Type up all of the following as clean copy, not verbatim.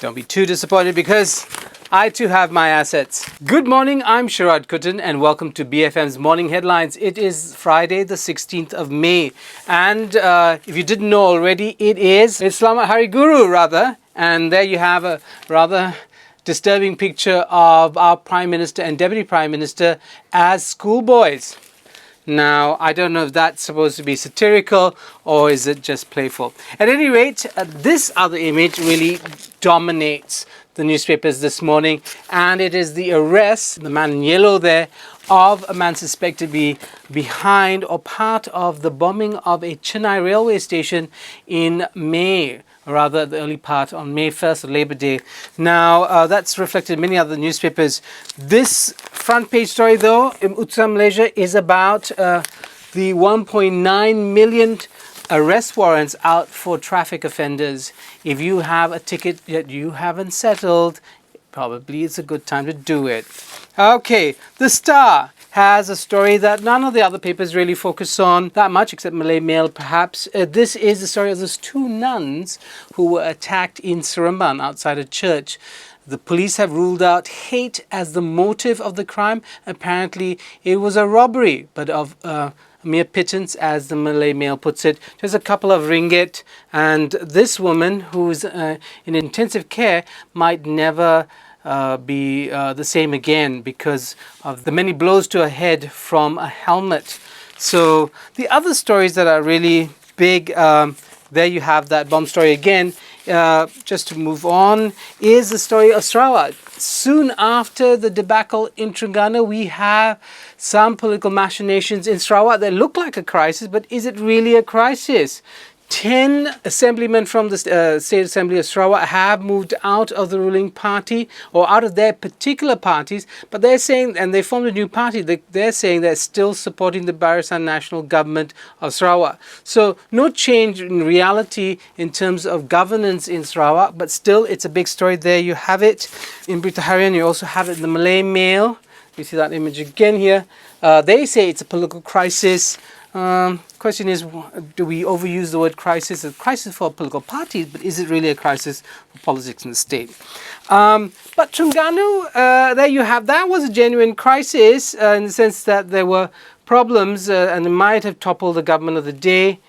Don't be too disappointed because I too have my assets. Good morning, I'm Sharaad Kuttan and welcome to BFM's Morning Headlines. It is Friday the 16th of May and if you didn't know already, it is Islama Hari Guru rather, and there you have a rather disturbing picture of our Prime Minister and Deputy Prime Minister as schoolboys. Now, I don't know if that's supposed to be satirical or is it just playful. At any rate, this other image really dominates the newspapers this morning, and it is the arrest, the man in yellow there, of a man suspected to be behind or part of the bombing of a Chennai railway station in May, rather the early part on May 1st, Labor Day. Now, that's reflected in many other newspapers. This front page story, though, in Uttar Malaysia, is about the 1.9 million arrest warrants out for traffic offenders. If you have a ticket that you haven't settled, probably it's a good time to do it. Okay, The Star has a story that none of the other papers really focus on that much, except Malay Mail perhaps. This is the story of those two nuns who were attacked in Seremban outside a church. The police have ruled out hate as the motive of the crime. Apparently it was a robbery, but of mere pittance, as the Malay Mail puts it, just a couple of ringgit. And this woman, who's in intensive care, might never be the same again because of the many blows to her head from a helmet. So the other stories that are really big, there you have that bomb story again. Just to move on, is the story of Sarawak. Soon after the debacle in Terengganu, we have some political machinations in Sarawak that look like a crisis, but is it really a crisis? 10 assemblymen from the State Assembly of Sarawak have moved out of the ruling party or out of their particular parties, but they're saying, and they formed a new party, they're saying they're still supporting the Barisan National Government of Sarawak. So no change in reality in terms of governance in Sarawak, but still it's a big story. There you have it. In Berita Harian, you also have it in the Malay Mail. You see that image again here. They say it's a political crisis. Question is, do we overuse the word crisis? A crisis for political parties, but is it really a crisis for politics in the state? But Terengganu, there you have, that was a genuine crisis in the sense that there were problems and it might have toppled the government of the day.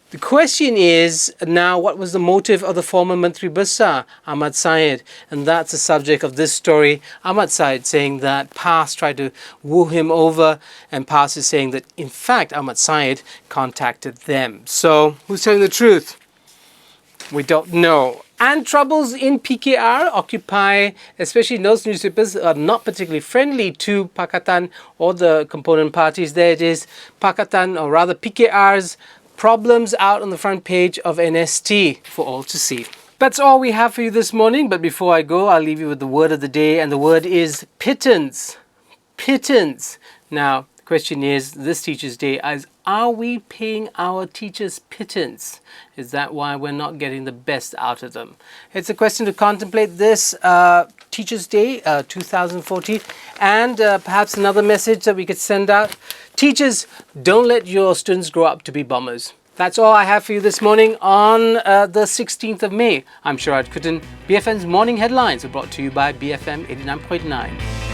The question is now, what was the motive of the former Menteri Besar, Ahmad Syed? And that's the subject of this story. Ahmad Syed saying that PAS tried to woo him over, and PAS is saying that in fact Ahmad Syed contacted them. So who's telling the truth? We don't know. And troubles in PKR occupy, especially those newspapers are not particularly friendly to Pakatan or the component parties. There it is, Pakatan, or rather PKRs Problems, out on the front page of NST for all to see. That's all we have for you this morning, but before I go, I'll leave you with the word of the day, and the word is pittance. Pittance. Now, the question is, this Teachers' Day, are we paying our teachers pittance? Is that why we're not getting the best out of them? It's a question to contemplate this Teachers' Day 2014, and perhaps another message that we could send out. Teachers, don't let your students grow up to be bombers. That's all I have for you this morning on the 16th of May. I'm Sharaad Kuttan. BFM's Morning Headlines are brought to you by BFM 89.9.